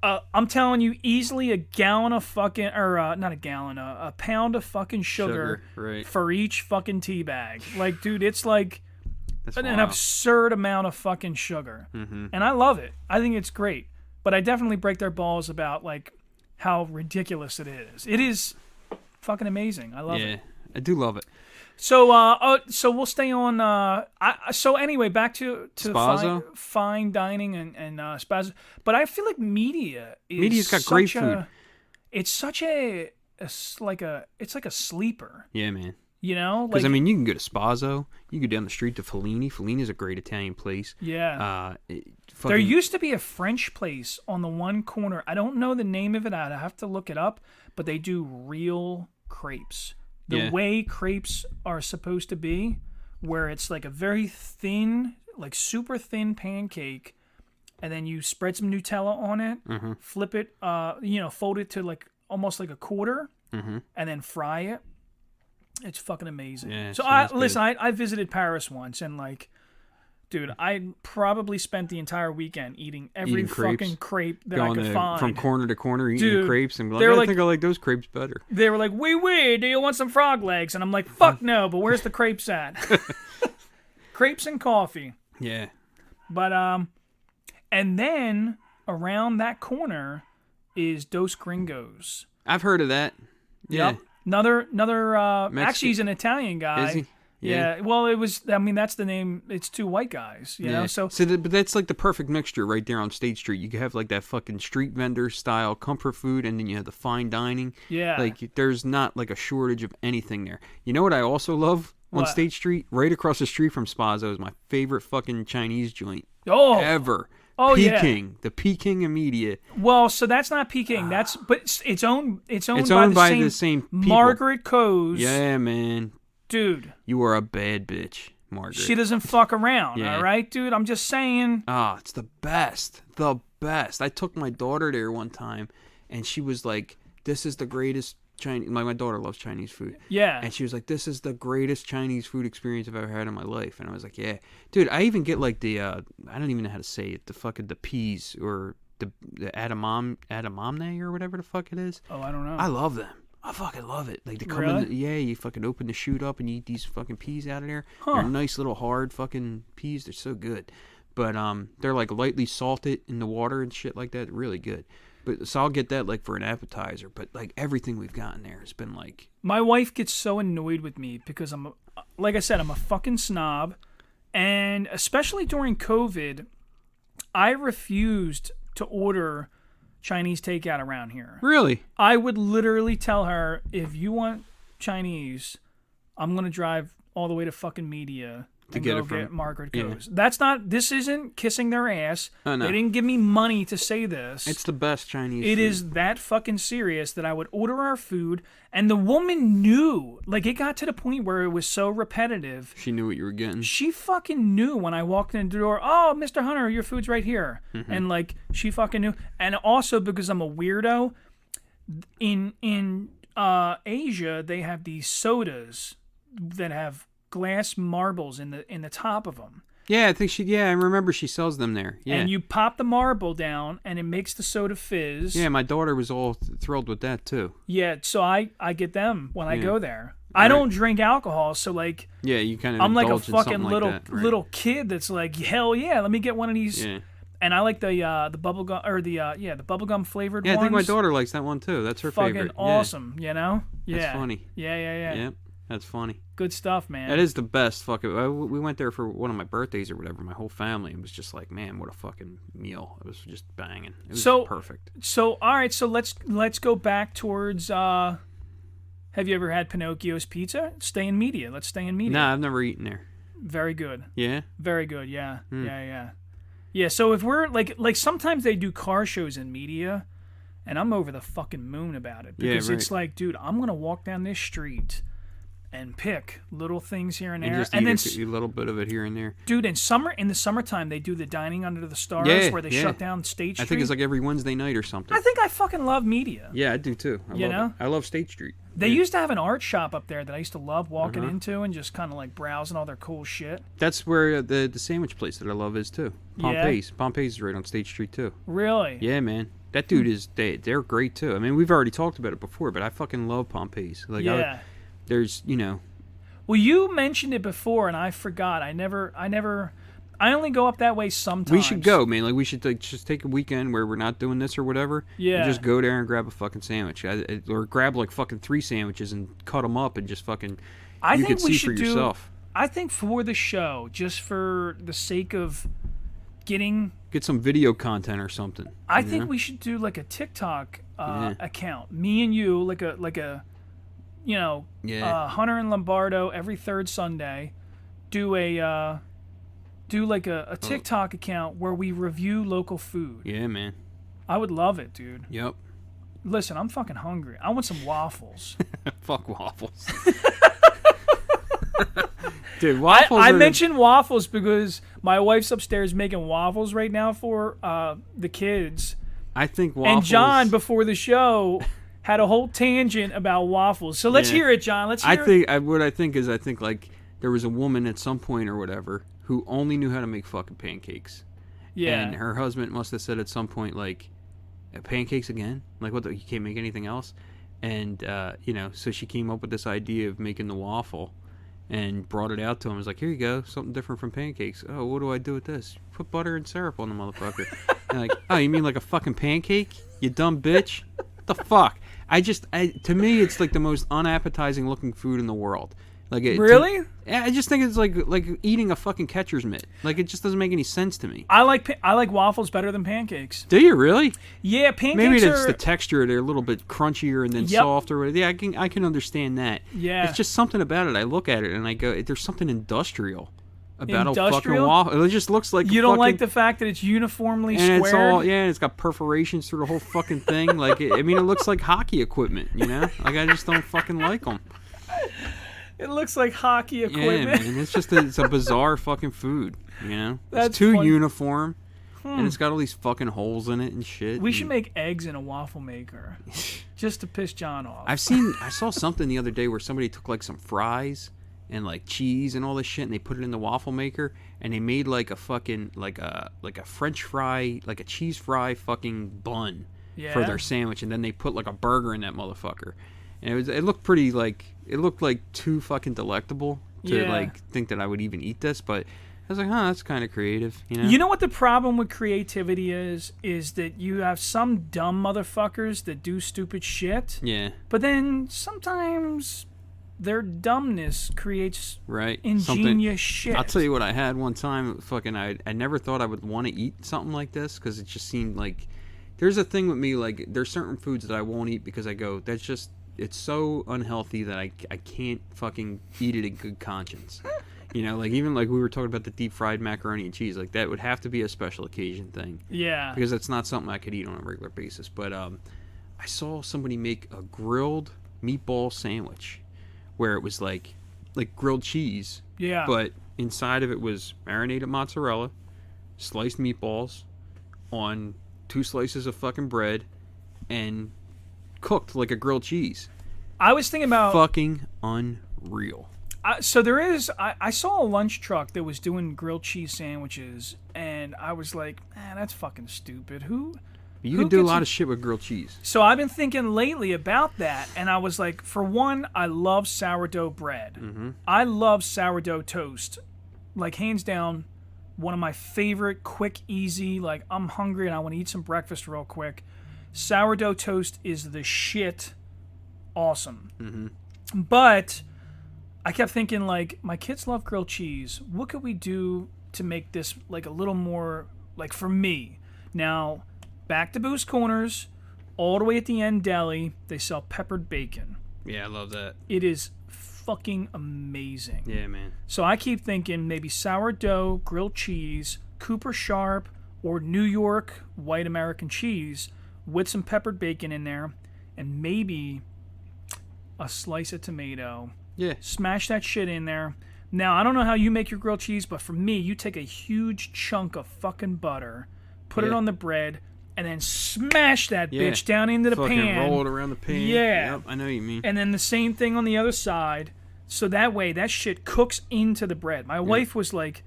I'm telling you, easily a gallon of fucking, or not a gallon, a pound of fucking sugar right. for each fucking tea bag. Like, dude, it's like an wild. absurd amount of fucking sugar. Mm-hmm. And I love it. I think it's great. But I definitely break their balls about, like, how ridiculous it is. It is fucking amazing. I love it. Yeah, I do love it. So, so we'll stay on. So anyway, back to fine dining and Spazzo. But I feel like media's got great food. It's such it's like a sleeper. Yeah, man. You know, because I mean, you can go to Spazzo. You can go down the street to Fellini. Fellini's a great Italian place. Yeah. There used to be a French place on the one corner. I don't know the name of it. I'd have to look it up. But they do real crepes. The way crepes are supposed to be, where it's like a very thin, like super thin pancake, and then you spread some Nutella on it, flip it, fold it to like almost like a quarter, and then fry it. It's fucking amazing. Yeah, so sounds good. I visited Paris once, and like, dude, I probably spent the entire weekend eating every fucking crepe that I could find. From corner to corner eating Dude, crepes, and they were I like- think I like those crepes better. They were like, "Wee, do you want some frog legs?" And I'm like, "Fuck no!" But where's the crepes at? Crepes and coffee. Yeah. But and then around that corner is Dos Gringos. I've heard of that. Yeah. Yep. Another actually he's an Italian guy. Is he? Yeah. Well, it was. I mean, that's the name. It's two white guys. You know. So but that's like the perfect mixture right there on State Street. You can have like that fucking street vendor style comfort food, and then you have the fine dining. yeah. Like there's not like a shortage of anything there. You know what I also love on What? State Street? Right across the street from Spazo is my favorite fucking Chinese joint ever. Oh, yeah. Peking, the Peking Immediate. Well, so that's not Peking. That's but it's owned. It's owned, by the the same people. Margaret Coase. Yeah, man. Dude, You are a bad bitch, Margaret. she doesn't fuck around. Yeah. All right, dude. I'm just saying. It's the best. The best. I took my daughter there one time, and she was like, this is the greatest Chinese... My daughter loves Chinese food. Yeah. And she was like, this is the greatest Chinese food experience I've ever had in my life. And I was like, yeah. Dude, I even get like the... I don't even know how to say it. The peas or the edamame or whatever the fuck it is. Oh, I don't know. I love them. I fucking love it. Like they come Really? in, you fucking open the chute up and you eat these fucking peas out of there. Huh. They're nice little hard fucking peas. They're so good. But they're like lightly salted in the water and shit like that. Really good. But so I'll get that like for an appetizer. But like everything we've gotten there has been like, My wife gets so annoyed with me because like I said, I'm a fucking snob, and especially during COVID, I refused to order Chinese takeout around here. really? I would literally tell her, if you want Chinese, I'm gonna drive all the way to fucking Media and get go it from- get Margaret yeah. Goes. That's not. This isn't kissing their ass. Oh, no. They didn't give me money to say this. It's the best Chinese It food. is that fucking serious that I would order our food, and the woman knew. Like, it got to the point where it was so repetitive. She knew what you were getting. She fucking knew when I walked in the door, "Oh, Mr. Hunter, your food's right here." Mm-hmm. And, like, she fucking knew. And also, because I'm a weirdo, in Asia, they have these sodas that have glass marbles in the top of them. Yeah, I think I remember she sells them there. Yeah. And you pop the marble down, and it makes the soda fizz. Yeah, my daughter was all thrilled with that too. Yeah, so I get them when I go there. I don't drink alcohol, so like Yeah, you kind of I'm like a indulge in something fucking like little that, right? little kid that's like, hell yeah, let me get one of these. Yeah. And I like the bubble gum or the bubble gum flavored Yeah, I ones. think my daughter likes that one too. That's her fucking favorite. awesome, you know? Yeah. That's funny. Yeah. Yeah. Yep, that's funny. Good stuff, man. That is the best fucking. We went there for one of my birthdays or whatever. My whole family. It was just like, man, what a fucking meal. It was just banging. It was So- perfect. So all right, so let's go back towards. Have you ever had Pinocchio's Pizza? Stay in Media. Let's stay in Media. Nah, I've never eaten there. Very good. Yeah. Very good. Yeah. Hmm. Yeah. So if we're like sometimes they do car shows in Media, and I'm over the fucking moon about it Yeah, because right. it's like, dude, I'm gonna walk down this street and pick little things here and And there, just and then eat a little bit of it here and there. dude, in the summertime they do the dining under the stars Yeah, where they yeah. shut down State Street. I think it's like every Wednesday night or something. I think I fucking love Media. Yeah, I do too. I You love know? it. I love State Street. They used to have an art shop up there that I used to love walking Uh-huh. into and just kind of like browsing all their cool shit. That's where the sandwich place that I love is too. Pompey's. Pompey's is right on State Street too. Really? Yeah, man. That dude is they're great too. I mean, we've already talked about it before, but I fucking love Pompey's. Like, Yeah. there's Well, you mentioned it before, and I forgot. I only go up that way sometimes. we should go, man. Like, we should like just take a weekend where we're not doing this or whatever. Yeah. And just go there and grab a fucking sandwich, or grab like fucking 3 sandwiches and cut them up and just fucking. I you think could we see should for yourself. I think for the show, just for the sake of getting, Get some video content or something. I you think know? we should do like a TikTok Yeah. account. Me and you, like a Yeah. Hunter and Lombardo every third Sunday, do a TikTok account where we review local food. Yeah, man. I would love it, dude. Yep. Listen, I'm fucking hungry. I want some waffles. Fuck waffles. Dude, waffles. I are mentioned waffles because my wife's upstairs making waffles right now for the kids. I think waffles. And John, before the show, had a whole tangent about waffles. So let's hear it, John. Let's hear it. What I think like there was a woman at some point or whatever who only knew how to make fucking pancakes. Yeah. And her husband must have said at some point, like, pancakes again? Like, what? You can't make anything else? And, so she came up with this idea of making the waffle and brought it out to him. It was like, here you go, something different from pancakes. Oh, what do I do with this? Put butter and syrup on the motherfucker. And like, oh, you mean like a fucking pancake? You dumb bitch? What the fuck? To me, it's like the most unappetizing looking food in the world. Like, really? I just think it's like eating a fucking catcher's mitt. Like, it just doesn't make any sense to me. I like waffles better than pancakes. Do you really? Yeah, pancakes. Maybe it's the texture; they're a little bit crunchier and then softer. Yeah, I can understand that. Yeah, it's just something about it. I look at it and I go, "There's something industrial about a fucking waffle." It just looks like you don't like the fact that it's uniformly and squared. It's got perforations through the whole fucking thing. Like, it looks like hockey equipment. Like, I just don't fucking like them. It looks like hockey equipment. Yeah, man. It's a bizarre fucking food, That's it's too funny. uniform, and it's got all these fucking holes in it and shit. We should make eggs in a waffle maker, just to piss John off. I saw something the other day where somebody took like some fries and like cheese and all this shit, and they put it in the waffle maker, and they made like a fucking like a French fry, like a cheese fry fucking bun for their sandwich, and then they put like a burger in that motherfucker. And it looked pretty it looked like too fucking delectable to like think that I would even eat this, but I was like, that's kind of creative, You know what the problem with creativity is that you have some dumb motherfuckers that do stupid shit. Yeah. But then sometimes their dumbness creates ingenious shit. I'll tell you what I had one time. Fucking, I never thought I would want to eat something like this because it just seemed like there's a thing with me. Like, there's certain foods that I won't eat because I go, that's just. It's so unhealthy that I can't fucking eat it in good conscience. Like even like we were talking about the deep fried macaroni and cheese, like that would have to be a special occasion thing. Yeah. Because that's not something I could eat on a regular basis. But I saw somebody make a grilled meatball sandwich where it was like grilled cheese. Yeah. But inside of it was marinated mozzarella, sliced meatballs on 2 slices of fucking bread, and cooked like a grilled cheese. I was thinking about fucking unreal. So there is. I saw a lunch truck that was doing grilled cheese sandwiches, and I was like, that's fucking stupid. You can do a lot of shit with grilled cheese. So I've been thinking lately about that, and I was like, for one, I love sourdough bread. Mm-hmm. I love sourdough toast, like hands down, one of my favorite. Quick, easy. Like, I'm hungry and I want to eat some breakfast real quick. Sourdough toast is the shit. Awesome. Mm-hmm. But I kept thinking, like, my kids love grilled cheese. What could we do to make this like a little more like for me? Now, back to Boost Corners, all the way at the end deli, they sell peppered bacon. Yeah, I love that. It is fucking amazing. Yeah, man. So I keep thinking maybe sourdough, grilled cheese, Cooper Sharp, or New York white American cheese with some peppered bacon in there, and maybe a slice of tomato. Yeah. Smash that shit in there. Now, I don't know how you make your grilled cheese, but for me, you take a huge chunk of fucking butter, put it on the bread, and then smash that bitch down into the pan. Roll it around the pan. Yeah. Yep, I know what you mean. And then the same thing on the other side. So that way, that shit cooks into the bread. My wife was like,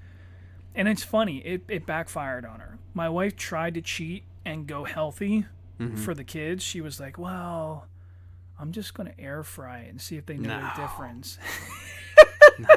and it's funny, it backfired on her. My wife tried to cheat and go healthy for the kids. She was like, well, I'm just going to air fry it and see if they know the difference. No.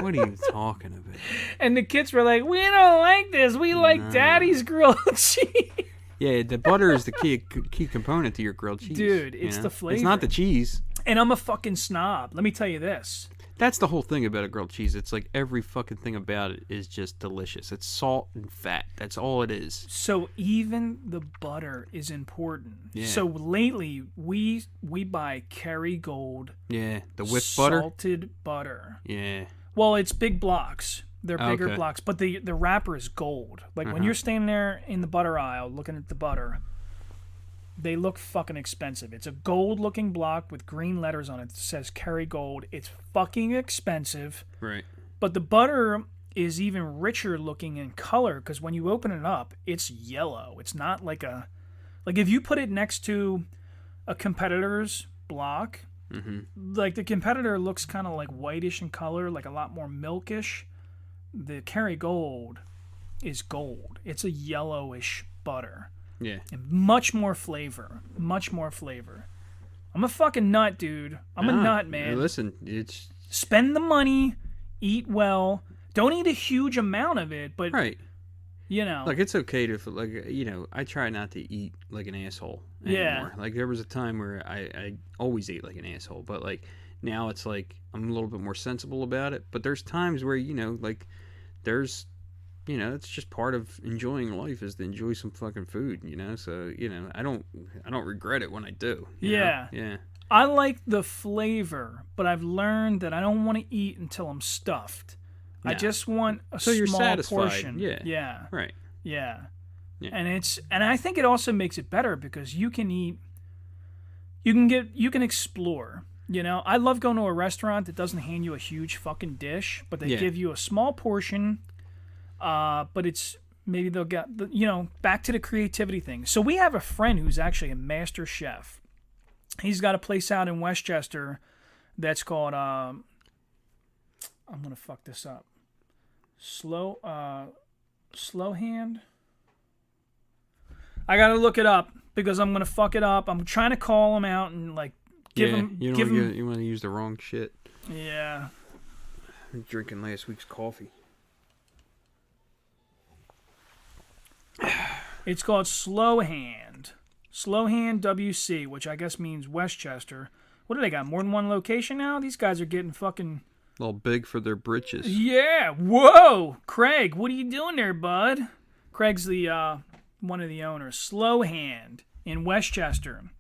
What are you talking about? And the kids were like, we don't like this. We like Daddy's grilled cheese. Yeah, the butter is the key component to your grilled cheese. Dude, it's the flavor. It's not the cheese. And I'm a fucking snob. Let me tell you this. That's the whole thing about a grilled cheese. It's like every fucking thing about it is just delicious. It's salt and fat. That's all it is. So even the butter is important. Yeah. So lately we buy Kerrygold. Yeah, the whip butter. Salted butter. Yeah. Well, it's big blocks. They're bigger blocks, but the wrapper is gold. Like when you're standing there in the butter aisle looking at the butter, they look fucking expensive. It's a gold-looking block with green letters on it that says Kerrygold. It's fucking expensive. Right. But the butter is even richer looking in color because when you open it up, it's yellow. It's not like if you put it next to a competitor's block, like the competitor looks kind of like whitish in color, like a lot more milkish. The Kerrygold is gold. It's a yellowish butter. Yeah. And much more flavor. Much more flavor. I'm a fucking nut, dude. I'm a nut, man. Listen, it's... Spend the money, eat well. Don't eat a huge amount of it, but... Right. You know. Like, it's okay to, like, you know, I try not to eat like an asshole anymore. Yeah. Like, there was a time where I always ate like an asshole, but, like, now it's like I'm a little bit more sensible about it. But there's times where, you know, like, there's, you know, it's just part of enjoying life is to enjoy some fucking food, you know? So, you know, I don't regret it when I do. Yeah. Yeah. I like the flavor, but I've learned that I don't want to eat until I'm stuffed. I just want a so small you're satisfied. portion. Yeah. Yeah. Right. Yeah. Yeah. And I think it also makes it better because you can eat, you can explore. You know, I love going to a restaurant that doesn't hand you a huge fucking dish, but they give you a small portion. But it's maybe they'll get back to the creativity thing. So we have a friend who's actually a master chef. He's got a place out in Westchester that's called I'm gonna fuck this up. Slow Hand. I gotta look it up because I'm gonna fuck it up. I'm trying to call him out and like give him. You want to use the wrong shit. Yeah. I'm drinking last week's coffee. It's called Slow Hand. Slow Hand WC, which I guess means Westchester. What do they got? More than one location now? These guys are getting fucking... A little big for their britches. Yeah. Whoa. Craig, what are you doing there, bud? Craig's the one of the owners. Slow Hand in Westchester.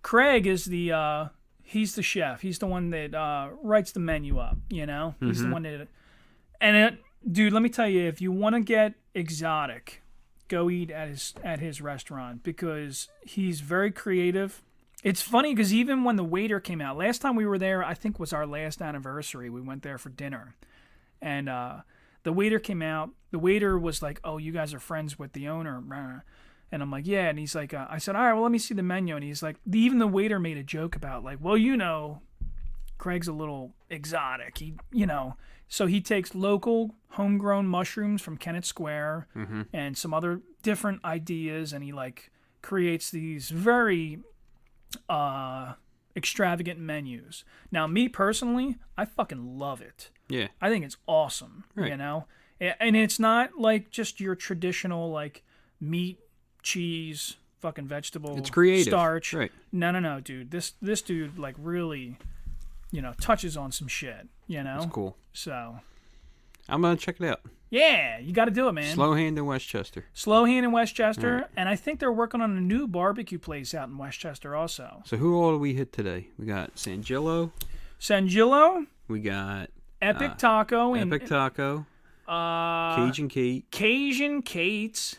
Craig is the... he's the chef. He's the one that writes the menu up, you know? He's the one that... And, dude, let me tell you, if you want to get exotic, go eat at his restaurant because he's very creative. It's funny because even when the waiter came out, last time we were there, I think was our last anniversary. We went there for dinner. And the waiter came out. The waiter was like, oh, you guys are friends with the owner. And I'm like, yeah. And he's like, I said, all right, well, let me see the menu. And he's like, even the waiter made a joke about like, well, you know, Craig's a little exotic. He, you know, so he takes local homegrown mushrooms from Kennett Square and some other different ideas. And he like creates these very extravagant menus. Now, me personally, I fucking love it. Yeah. I think it's awesome, you know? And it's not like just your traditional like meat, cheese, fucking vegetable, it's creative. Starch. Right. No, dude. This dude like really, you know, touches on some shit, you know? That's cool. So I'm going to check it out. yeah, you got to do it, man. Slow Hand in Westchester. Slow Hand in Westchester, Right. and I think they're working on a new barbecue place out in Westchester also. So who all do we hit today? We got Sangillo. We got Epic Taco, Epic Taco. Cajun Kate. Cajun Kate's,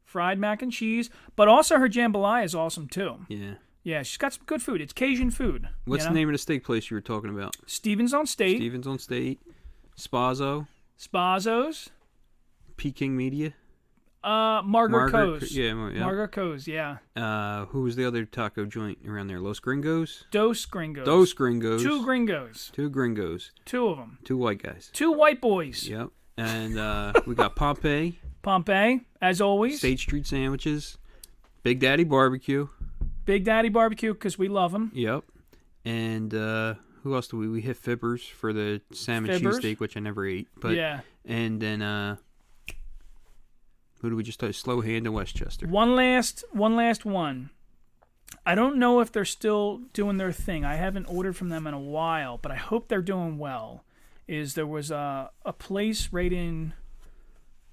fried mac and cheese, but also her jambalaya is awesome too. Yeah. Yeah, she's got some good food. It's Cajun food. What's the name of the steak place you were talking about? Stevens on State. Stevens on State. Spazzo's. Peking Media. Margaret Co's. Yeah. Margaret Co's, yeah. Who was the other taco joint around there? Los Gringos? Dos Gringos. Two gringos. Two of them. Two white guys. Two white boys. Yep. And we got Pompeii. As always. State Street Sandwiches. Big Daddy Barbecue. Big Daddy Barbecue, because we love them. Yep. And who else do we hit Fibbers for the salmon cheesesteak, which I never ate. But yeah. And then who do we just touch? Slow Hand in Westchester. One last one. I don't know if they're still doing their thing. I haven't ordered from them in a while, but I hope they're doing well. There was a place right in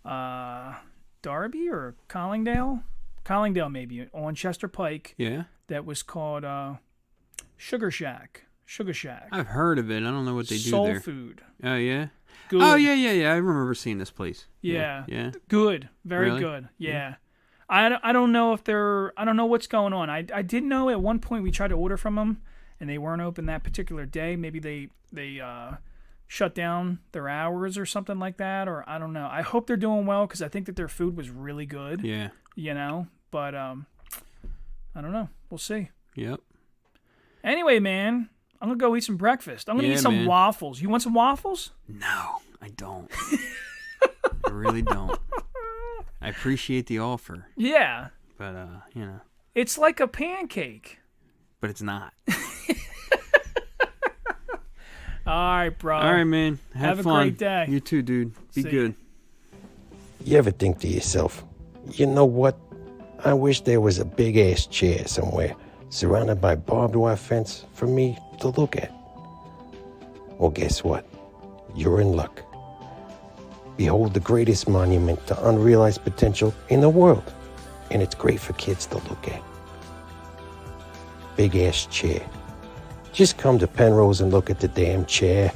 Darby or Collingdale? Collingdale maybe, on Chester Pike. Yeah. That was called Sugar Shack. I've heard of it. I don't know what they do Soul there. food. Oh, yeah? Good. Oh, yeah. I remember seeing this place. Yeah. Yeah. Good. Very Really? good. Yeah. I don't know if I don't know what's going on. I did know at one point we tried to order from them and they weren't open that particular day. Maybe they shut down their hours or something like that, or I don't know. I hope they're doing well because I think that their food was really good. Yeah. But I don't know. We'll see. Yep. Anyway, man, I'm gonna go eat some breakfast. I'm gonna Yeah, eat some man. waffles. You want some waffles? No, I don't. I really don't. I appreciate the offer, Yeah. but It's like a pancake. but it's not. All right, bro. All right, man. Have a fun. great day. You too, dude. Be See good. You ever think to yourself, you know what? I wish there was a big-ass chair somewhere surrounded by barbed wire fence for me to look at. Well, guess what? You're in luck. Behold the greatest monument to unrealized potential in the world, and it's great for kids to look at. Big-ass chair. Just come to Penrose and look at the damn chair.